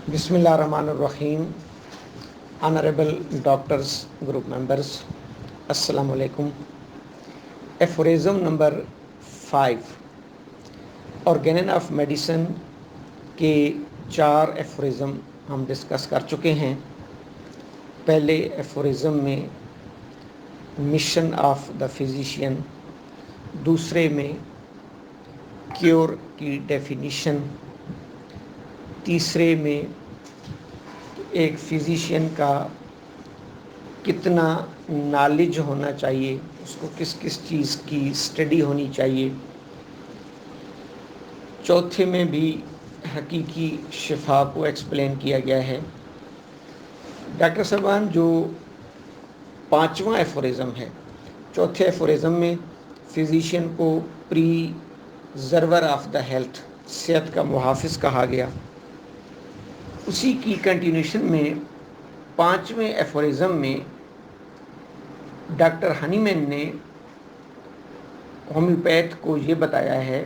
Bismillahirrahmanirrahim. Honorable doctors, group members, Assalamu alaikum. Aphorism number 5. Organon of medicine के 4 एफोरिज़म हम discuss कर चुके हैं। पहले एफोरिज़म में मिशन ऑफ द फिजिशियन, दूसरे में क्योर की डेफिनीशन, तीसरे में एक फिजिशियन का कितना नॉलेज होना चाहिए, उसको किस किस चीज़ की स्टडी होनी चाहिए, चौथे में भी हकीकी शिफा को एक्सप्लेन किया गया है। डॉक्टर साहबान, जो 5वां एफोरिज़म है, चौथे एफोरिज़म में फिजिशियन को प्रीजर्वर ऑफ द हेल्थ, सेहत का मुहाफिज कहा गया। उसी की कंटिन्यूशन में 5वें एफोरिज़म में डॉक्टर हनीमैन ने होम्योपैथ को ये बताया है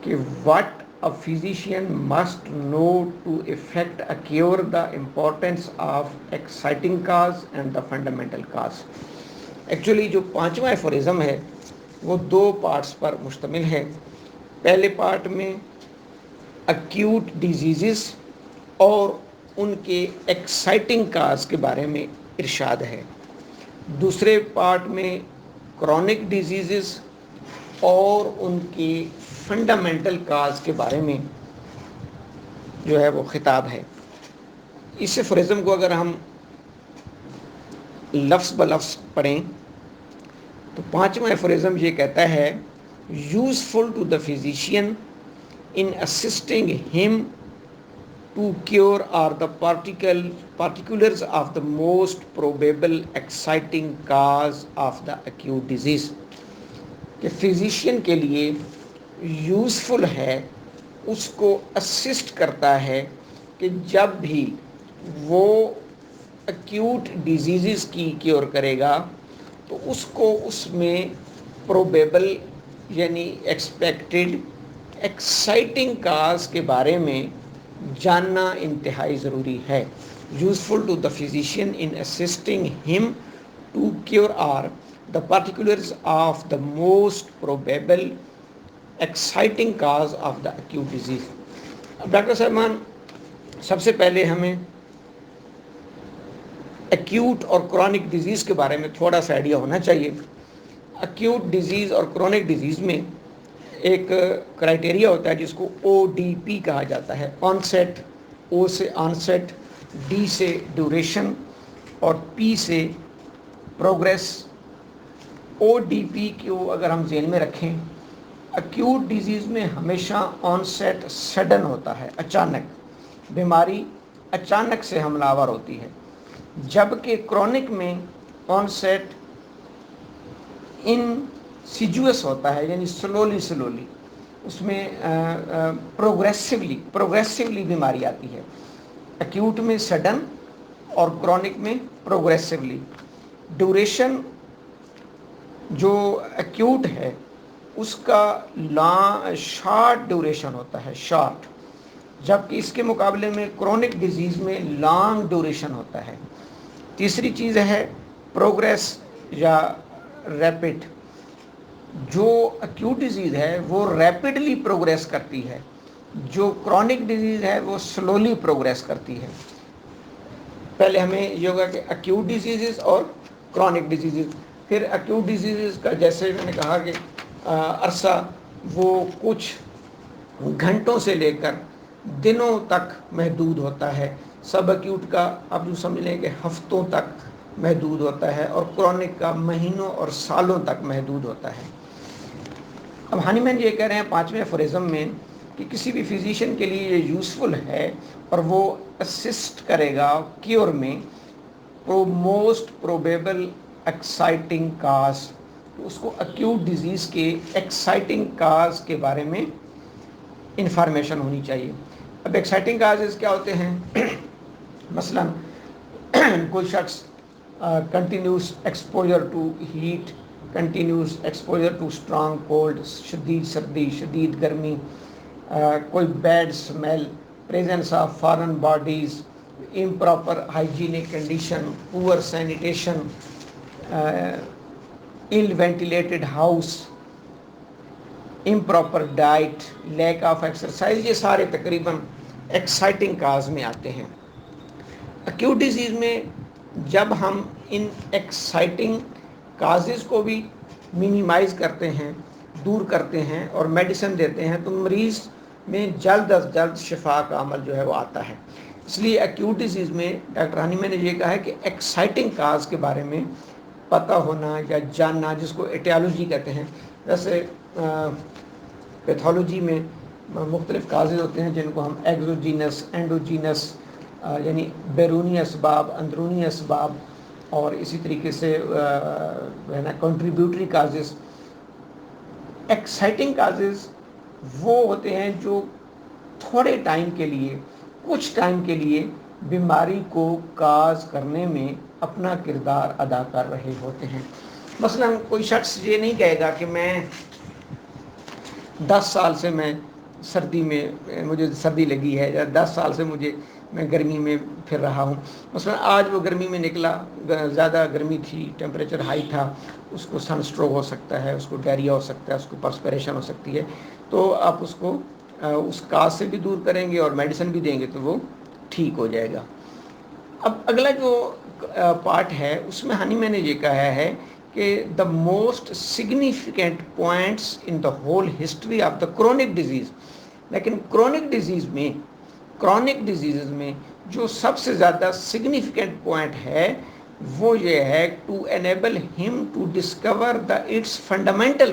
कि what a physician must know to effect a cure, the importance of exciting cause and the fundamental cause. Actually जो 5वां एफोरिज़म है वो 2 पार्ट्स पर मुश्तमिल है। पहले पार्ट में एक्यूट डिजीज़ और उनके एक्साइटिंग काज के बारे में इरशाद है। दूसरे पार्ट में क्रॉनिक डिजीज़ और उनके फंडामेंटल काज के बारे में जो है वो खिताब है। इस एफोरिज़म को अगर हम लफ्ज़ ब लफ्ज़ पढ़ें तो 5वां एफोरिज़म ये कहता है, useful to the physician in assisting him to cure are the particulars of the most probable exciting cause of the acute disease। कि फिजिशियन के लिए यूज़फुल है, उसको असिस्ट करता है कि जब भी वो एक्यूट डिजीज़ की क्योर करेगा तो उसको उसमें प्रोबेबल यानी एक्सपेक्टेड एक्साइटिंग काज के बारे में जानना इंतहाई ज़रूरी है। Useful to the physician in assisting him to cure are the particulars of the most probable exciting cause of the acute disease. अब डॉक्टर साहबान, सबसे पहले हमें एक्यूट और क्रॉनिक डिजीज़ के बारे में थोड़ा सा आइडिया होना चाहिए। एक्यूट डिजीज़ और क्रॉनिक डिजीज़ में एक क्राइटेरिया होता है जिसको ODP कहा जाता है। ऑनसेट, O से ऑनसेट, D से ड्यूरेशन और P से प्रोग्रेस। ODP को अगर हम ज़हन में रखें, एक्यूट डिजीज़ में हमेशा ऑनसेट सडन होता है, अचानक बीमारी अचानक से हमलावर होती है, जबकि क्रॉनिक में ऑनसेट इंसिजुअस होता है, यानी स्लोली उसमें प्रोग्रेसिवली बीमारी आती है। एक्यूट में सडन और क्रॉनिक में प्रोग्रेसिवली। ड्यूरेशन जो एक्यूट है उसका शॉर्ट ड्यूरेशन होता है, शॉर्ट, जबकि इसके मुकाबले में क्रॉनिक डिजीज़ में लॉन्ग ड्यूरेशन होता है। तीसरी चीज़ है प्रोग्रेस या रैपिड। जो एक्यूट डिजीज़ है वो रैपिडली प्रोग्रेस करती है, जो क्रॉनिक डिजीज़ है वो स्लोली प्रोग्रेस करती है। पहले हमें ये होगा कि एक्यूट डिजीज़ और क्रॉनिक डिजीज़। फिर एक्यूट डिजीज़ का, जैसे मैंने कहा कि अरसा वो कुछ घंटों से लेकर दिनों तक महदूद होता है। सब एक्यूट का आप जो समझ लें कि हफ्तों तक महदूद होता है और क्रॉनिक का महीनों और सालों तक महदूद होता है। अब हनीमैन ये कह रहे हैं 5वें एफोरिज़म में कि किसी भी फिजिशियन के लिए ये यूज़फुल है और वो असिस्ट करेगा क्योर में मोस्ट प्रोबेबल एक्साइटिंग काज। तो उसको एक्यूट डिजीज़ के एक्साइटिंग काज के बारे में इंफॉर्मेशन होनी चाहिए। अब एक्साइटिंग काजेज़ क्या होते हैं? मसलन कोई शख्स continuous exposure to heat, continuous exposure to strong cold, शदीद सर्दी, शदीद गर्मी, कोई bad smell, presence of foreign bodies, improper hygienic condition, poor sanitation, ill ventilated house, improper diet, lack of exercise, ये सारे तकरीबन एक्साइटिंग काज में आते हैं। एक्यूट डिजीज़ में जब हम इन एक्साइटिंग काजेज़ को भी मिनिमाइज़ करते हैं, दूर करते हैं और मेडिसिन देते हैं, तो मरीज़ में जल्द अज जल्द शिफा का अमल जो है वो आता है। इसलिए एक्यूट डिजीज़ में डॉक्टर हानिमैन ने ये कहा है कि एक्साइटिंग काज के बारे में पता होना या जानना, जिसको एटियोलॉजी कहते हैं। जैसे पैथोलॉजी में मुख्तलिफ काजेज़ होते हैं जिनको हम एक्सोजीनस, एंडोजीनस यानी बैरूनी असबाब, अंदरूनी असबाब और इसी तरीके से है ना कंट्रीब्यूटरी काजेज़। एक्साइटिंग काजेज़ वो होते हैं जो थोड़े टाइम के लिए, कुछ टाइम के लिए बीमारी को काज करने में अपना किरदार अदा कर रहे होते हैं। मसलन कोई शख्स ये नहीं कहेगा कि मैं 10 साल से मैं सर्दी में, मुझे सर्दी लगी है, या 10 साल से मैं गर्मी में फिर रहा हूँ। मसलन आज वो गर्मी में निकला, ज़्यादा गर्मी थी, टेम्परेचर हाई था, उसको सन स्ट्रोक हो सकता है, उसको डायरिया हो सकता है, उसको पर्सपिरेशन हो सकती है। तो आप उसको उस काज से भी दूर करेंगे और मेडिसिन भी देंगे तो वो ठीक हो जाएगा। अब अगला जो पार्ट है उसमें हानिमैन ने ये कहा है कि the most significant points in the whole history of the chronic disease, लेकिन क्रोनिक डिजीज़ में जो सबसे ज़्यादा सिग्निफिकेंट पॉइंट है वो ये है to enable him to discover the its fundamental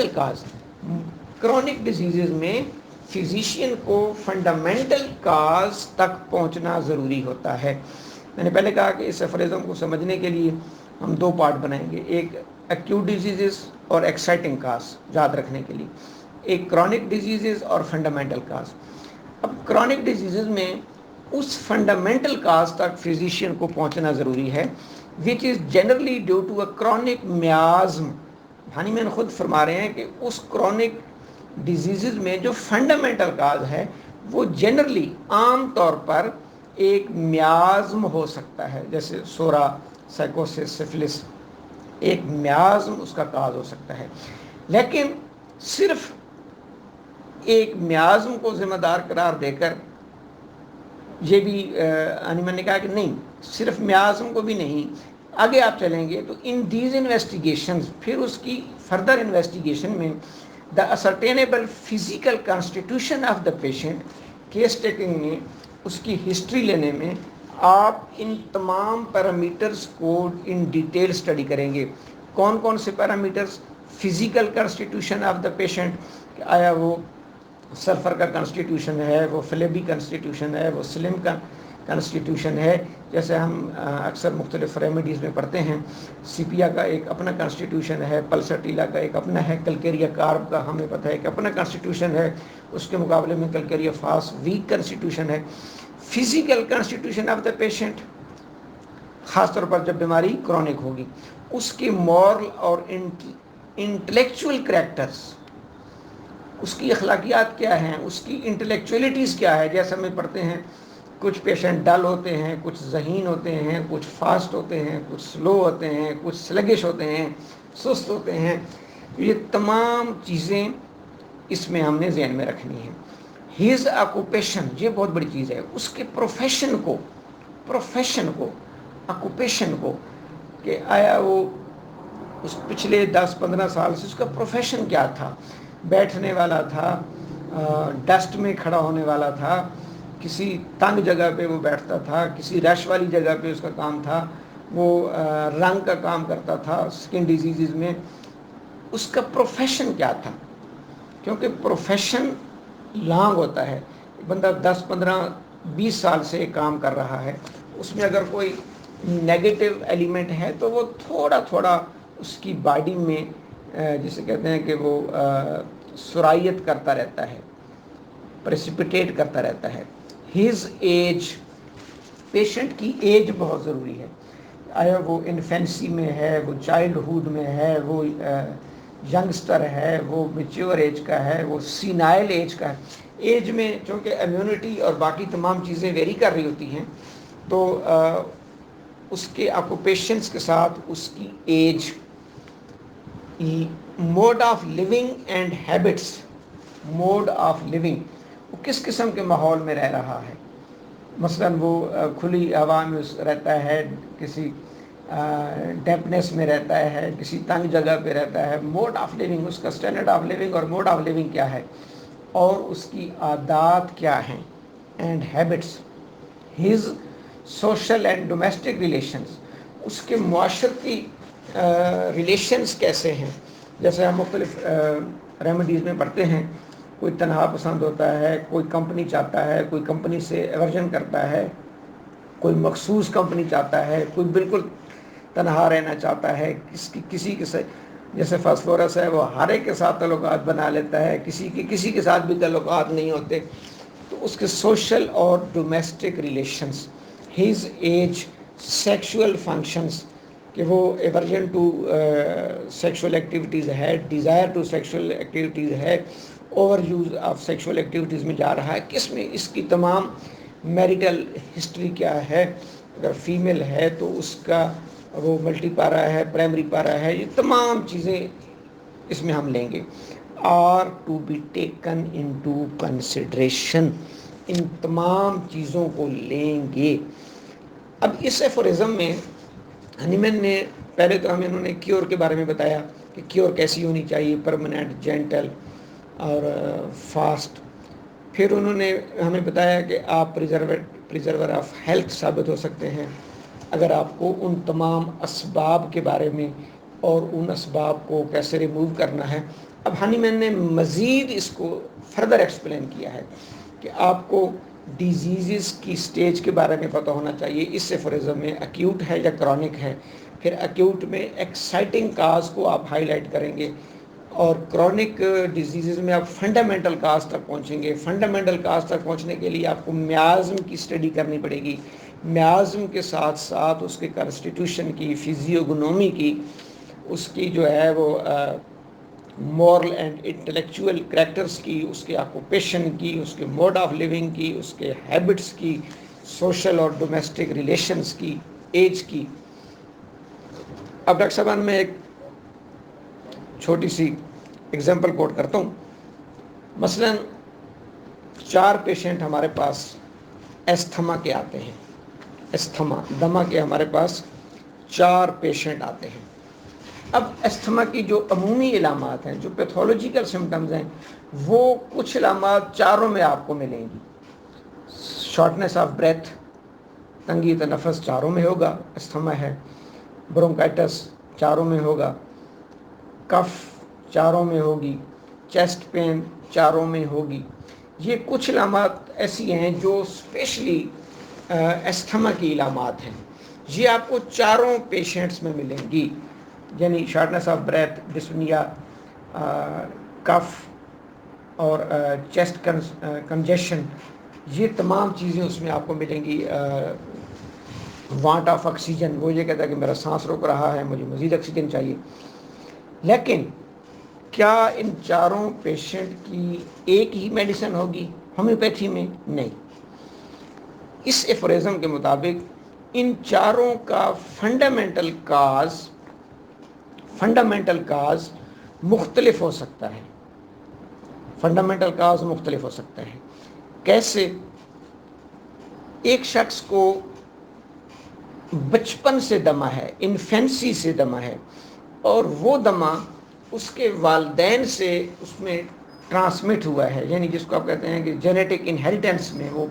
cause. Chronic disease में फिजिशियन को फंडामेंटल काज तक पहुंचना ज़रूरी होता है। मैंने पहले कहा कि इस एफरिज्म को समझने के लिए हम 2 पार्ट बनाएंगे, एक एक्यूट डिजीज़ और एक्साइटिंग काज याद रखने के लिए, एक क्रॉनिक डिजीज़ और फंडामेंटल काज। अब क्रॉनिक डिजीज़ में उस फंडामेंटल काज तक फिजिशियन को पहुंचना ज़रूरी है, which is generally due to a chronic miasm. Hahnemann खुद फरमा रहे हैं कि उस क्रॉनिक डिजीज़ में जो फंडामेंटल काज है वो जनरली आम तौर पर एक मियाज़्म हो सकता है, जैसे सोरा, साइकोसिस, सिफिलिस, एक मियाज़्म उसका काज हो सकता है। लेकिन सिर्फ एक मियाज़्म को जिम्मेदार करार देकर ये भी हानिमैन ने कहा कि नहीं, सिर्फ मियाज़्म को भी नहीं, आगे आप चलेंगे तो इन दीज इन्वेस्टिगेशंस, फिर उसकी फर्दर इन्वेस्टिगेशन में the ascertainable physical constitution of the patient, case taking में, उसकी हिस्ट्री लेने में आप इन तमाम पैरामीटर्स को इन डिटेल स्टडी करेंगे। कौन कौन से parameters? Physical constitution of the patient, आया वो सल्फर का कॉन्स्टिट्यूशन है, वो फ्लेबी कॉन्स्टिट्यूशन है, वो स्लिम का कॉन्स्टिट्यूशन है। जैसे हम अक्सर मुख्तलिफ रेमेडीज़ में पढ़ते हैं, सीपिया का एक अपना कॉन्स्टिट्यूशन है, पल्सटीला का एक अपना है, कलकेरिया कार्ब का हमें पता है कि अपना कॉन्स्टिट्यूशन है, उसके मुकाबले में कलकेरिया फास वीक कॉन्स्टिट्यूशन है। Physical constitution of the patient, ख़ास तौर पर जब बीमारी क्रॉनिक होगी, उसके मॉरल और इंटेलेक्चुअल करैक्टर्स, उसकी अखलाकियात क्या हैं, उसकी इंटेलेक्चुअलिटीज़ क्या है। जैसे हमें पढ़ते हैं कुछ पेशेंट डल होते हैं, कुछ ज़हीन होते हैं, कुछ फास्ट होते हैं, कुछ स्लो होते हैं, कुछ स्लगिश होते हैं, सुस्त होते हैं। ये तमाम चीज़ें इसमें हमने ज़हन में रखनी है। हिज ऑक्यूपेशन, ये बहुत बड़ी चीज़ है, उसके प्रोफेशन को ऑक्यूपेशन को कि आया वो उस पिछले 10-15 साल से उसका प्रोफेशन क्या था। बैठने वाला था, डस्ट में खड़ा होने वाला था, किसी तंग जगह पे वो बैठता था, किसी रश वाली जगह पे उसका काम था, वो रंग का काम करता था स्किन डिजीज़ में, उसका प्रोफेशन क्या था। क्योंकि प्रोफेशन लॉन्ग होता है, बंदा 10-15-20 साल से काम कर रहा है, उसमें अगर कोई नेगेटिव एलिमेंट है तो वो थोड़ा थोड़ा उसकी बॉडी में जिसे कहते हैं कि वो सुरायत करता रहता है, प्रेसिपिटेट करता रहता है। हिज एज, पेशेंट की एज बहुत ज़रूरी है, आया वो इन्फेंसी में है, वो चाइल्डहुड में है, वो यंगस्टर है, वो मैच्योर एज का है, वो सीनाइल एज का है। ایج میں چونکہ امیونٹی اور باقی تمام چیزیں ویری کر رہی ہوتی ہیں، تو اس کے آکوپیشنس کے ساتھ اس کی age, mode of living and habits, mode of living, وہ کس قسم کے ماحول میں رہ رہا ہے. مثلا وہ کھلی ہوا میں رہتا ہے، کسی ڈیمپنیس میں رہتا ہے، کسی تنگ جگہ پہ رہتا ہے. موڈ آف لیونگ، اس کا اسٹینڈرڈ آف لیونگ اور موڈ آف لیونگ کیا ہے، اور اس کی عادات کیا ہیں. And habits, his social and domestic relations, اس کے معاشرتی ریلیشنس کیسے ہیں. جیسے ہم مختلف ریمیڈیز میں پڑھتے ہیں، کوئی تنہا پسند ہوتا ہے، کوئی کمپنی چاہتا ہے، کوئی کمپنی سے ایورژن کرتا ہے، کوئی مخصوص کمپنی چاہتا ہے، کوئی بالکل تنہا رہنا چاہتا ہے. کسی کے جیسے فاسفورس ہے، وہ ہر ایک کے ساتھ تعلقات بنا لیتا ہے، کسی کے ساتھ بھی تعلقات نہیں ہوتے. تو اس کے سوشل اور domestic relations, his age, sexual functions, کہ وہ ایورژن ٹو سیکشول ایکٹیویٹیز ہے، ڈیزائر ٹو سیکشول ایکٹیویٹیز ہے، over use of sexual activities میں جا رہا ہے، کس میں اس کی تمام میریٹل ہسٹری کیا ہے. اگر فیمیل ہے تو اس کا وہ ملٹی پارا ہے، پرائمری پارا ہے، یہ تمام چیزیں اس میں ہم لیں گے. Are to be taken into consideration, ان تمام چیزوں کو لیں گے. اب اس ایفورزم میں ہنیمن نے پہلے تو ہمیں انہوں نے کیور کے بارے میں بتایا کہ کیور کیسی ہونی چاہیے، پرماننٹ، جینٹل اور فاسٹ. پھر انہوں نے ہمیں بتایا کہ آپ پریزرور آف ہیلتھ ثابت ہو سکتے ہیں اگر آپ کو ان تمام اسباب کے بارے میں اور ان اسباب کو کیسے ریموو کرنا ہے. اب ہنیمن نے مزید اس کو فردر ایکسپلین کیا ہے کہ آپ کو ڈیزیزز کی سٹیج کے بارے میں پتہ ہونا چاہیے. اس سے فوریزم میں ایکیوٹ ہے یا کرونک ہے. پھر ایکیوٹ میں ایکسائٹنگ کاز کو آپ ہائی لائٹ کریں گے، اور کرونک ڈیزیزز میں آپ فنڈامنٹل کاز تک پہنچیں گے. فنڈامنٹل کاز تک پہنچنے کے لیے آپ کو میازم کی اسٹڈی کرنی پڑے گی. میازم کے ساتھ ساتھ اس کے کانسٹیٹیوشن کی، فزیوگنومی کی، اس کی جو ہے وہ مورل اینڈ انٹلیکچوئل کریکٹرز کی، اس کے آکوپیشن کی، اس کے موڈ آف لیونگ کی، اس کے ہیبٹس کی، سوشل اور ڈومیسٹک ریلیشنز کی، ایج کی. اب ڈاکٹر صاحب میں ایک چھوٹی سی اگزامپل کوٹ کرتا ہوں. مثلا 4 پیشنٹ ہمارے پاس ایستھما کے آتے ہیں. ایستھما، دمہ کے ہمارے پاس 4 پیشنٹ آتے ہیں. اب ایستھما کی جو عمومی علامات ہیں، جو پیتھولوجیکل سمٹمز ہیں، وہ کچھ علامات چاروں میں آپ کو ملیں گی. شارٹنیس آف بریتھ، تنگی تنفس چاروں میں ہوگا، ایستھما ہے. برونکائٹس چاروں میں ہوگا، کف چاروں میں ہوگی، چیسٹ پین چاروں میں ہوگی. یہ کچھ علامات ایسی ہیں جو اسپیشلی ایستھما کی علامات ہیں. یہ آپ کو چاروں پیشنٹس میں ملیں گی، یعنی شارٹنیس آف بریتھ، ڈسپنیا، کف اور چیسٹ کنجیشن، یہ تمام چیزیں اس میں آپ کو ملیں گی. وانٹ آف آکسیجن، وہ یہ کہتا ہے کہ میرا سانس رک رہا ہے، مجھے مزید آکسیجن چاہیے. لیکن کیا ان چاروں پیشنٹ کی ایک ہی میڈیسن ہوگی ہومیوپیتھی میں؟ نہیں. اس ایفوریزم کے مطابق ان چاروں کا فنڈامنٹل کاز مختلف ہو سکتا ہے. فنڈامنٹل کاز مختلف ہو سکتا ہے. کیسے؟ ایک شخص کو بچپن سے دمہ ہے، انفینسی سے دمہ ہے، اور وہ دمہ اس کے والدین سے اس میں ٹرانسمٹ ہوا ہے، یعنی جس کو آپ کہتے ہیں کہ جینیٹک انہیریٹنس میں وہ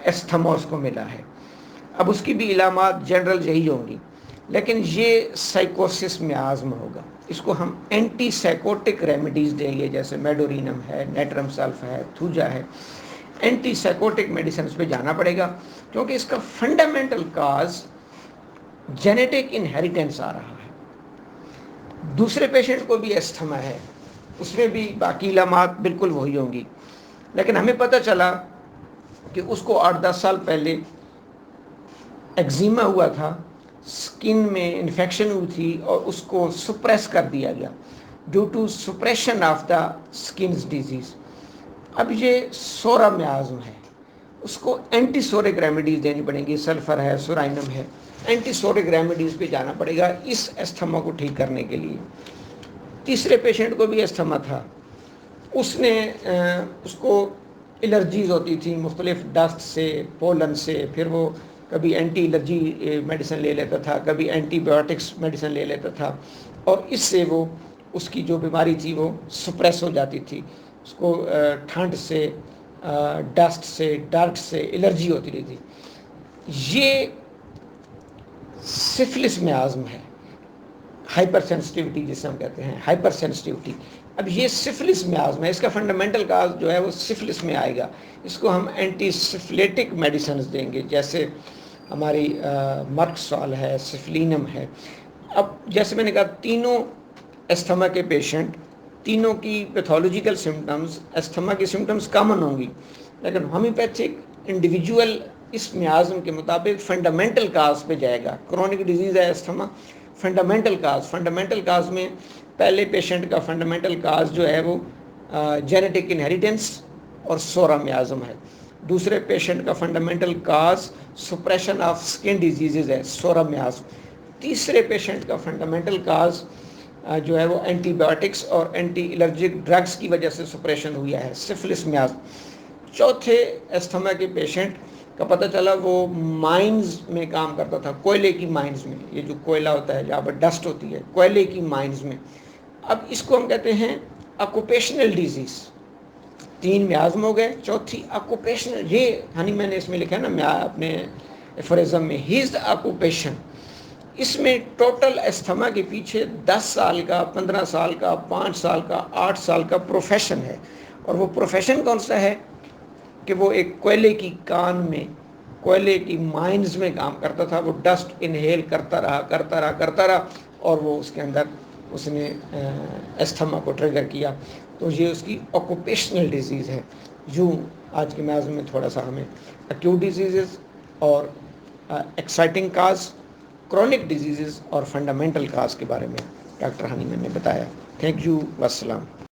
ایستھما اس کو ملا ہے. اب اس کی بھی علامات جنرل یہی ہوں گی، لیکن یہ سائیکوسس میں آزم ہوگا. اس کو ہم اینٹی سائیکوٹک ریمیڈیز دیں گے، جیسے میڈورینم ہے، نیٹرم سلف ہے، تھوجا ہے. اینٹی سائیکوٹک میڈیسنس پہ جانا پڑے گا، کیونکہ اس کا فنڈامنٹل کاز جینیٹک انہیریٹنس آ رہا ہے. دوسرے پیشنٹ کو بھی ایستھما ہے، اس میں بھی باقی علامات بالکل وہی ہوں گی، لیکن ہمیں پتہ چلا کہ اس کو 8-10 سال پہلے ایگزیما ہوا تھا، سکن میں انفیکشن ہوئی تھی، اور اس کو سپریس کر دیا گیا due to suppression of the skins disease. اب یہ سورا میازم ہے، اس کو اینٹی سورک ریمیڈیز دینی پڑیں گی، سلفر ہے، سورائنم ہے، اینٹی سورک ریمیڈیز پہ جانا پڑے گا اس استھما کو ٹھیک کرنے کے لیے۔ تیسرے پیشنٹ کو بھی استھما تھا، اس کو الرجیز ہوتی تھی مختلف ڈسٹ سے، پولن سے، پھر وہ کبھی اینٹی الرجی میڈیسن لے لیتا تھا، کبھی اینٹی بایوٹکس میڈیسن لے لیتا تھا، اور اس سے وہ اس کی جو بیماری تھی وہ سپریس ہو جاتی تھی، اس کو ٹھنڈ سے، ڈسٹ سے، ڈرٹ سے الرجی ہوتی رہی تھی۔ یہ سفلس میں عازم ہے، ہائپر سینسٹیوٹی جسے ہم کہتے ہیں، ہائپر سینسٹیوٹی۔ اب یہ سفلس میں عازم ہے، اس کا فنڈامنٹل کاز جو ہے وہ سفلس میں آئے گا، اس کو ہم اینٹی سفلیٹک میڈیسنز دیں گے، جیسے ہماری مرکسال ہے، سفلینم ہے۔ اب جیسے میں نے کہا تینوں استھما کے پیشنٹ، تینوں کی پیتھولوجیکل سمٹمز، استھما کی سمٹمز کامن ہوں گی، لیکن ہومیوپیتھک انڈیویجول اس میازم کے مطابق فنڈامنٹل کاز پہ جائے گا۔ کرونک ڈیزیز ہے استھما، فنڈامنٹل کاز میں پہلے پیشنٹ کا فنڈامنٹل کاز جو ہے وہ جینیٹک انہیریٹنس اور سورا میازم ہے۔ دوسرے پیشنٹ کا فنڈامنٹل کاز سپریشن آف سکن ڈیزیزز ہے، سورا میازم۔ تیسرے پیشنٹ کا فنڈامنٹل کاز جو ہے وہ اینٹی بایوٹکس اور اینٹی الرجک ڈرگس کی وجہ سے سپریشن ہوا ہے، سفلس میازم۔ چوتھے استھما کے پیشنٹ کا پتہ چلا وہ مائنز میں کام کرتا تھا، کوئلے کی مائنز میں، یہ جو کوئلہ ہوتا ہے جہاں پر ڈسٹ ہوتی ہے، کوئلے کی مائنز میں۔ اب اس کو ہم کہتے ہیں آکوپیشنل ڈیزیز۔ تین میازم ہو گئے، چوتھی آکوپیشنل، یہ میں نے اس میں لکھا ہے نا اپنے ایفورزم میں، ہیز دا آکوپیشن۔ اس میں ٹوٹل استھما کے پیچھے 10 سال کا، 15 سال کا، 5 سال کا، 8 سال کا پروفیشن ہے، اور وہ پروفیشن کون سا ہے کہ وہ ایک کوئلے کی کان میں، کوئلے کی مائنز میں کام کرتا تھا، وہ ڈسٹ انہیل کرتا رہا، اور وہ اس کے اندر اس نے استھما کو ٹریگر کیا۔ تو یہ اس کی آکوپیشنل ڈیزیز ہے۔ یوں آج کے میازم میں تھوڑا سا ہمیں ایکیوٹ ڈیزیزز اور ایکسائٹنگ کاز، کرونک ڈیزیزز اور فنڈامنٹل کاز کے بارے میں ڈاکٹر ہنیمن نے بتایا۔ تھینک یو، والسلام۔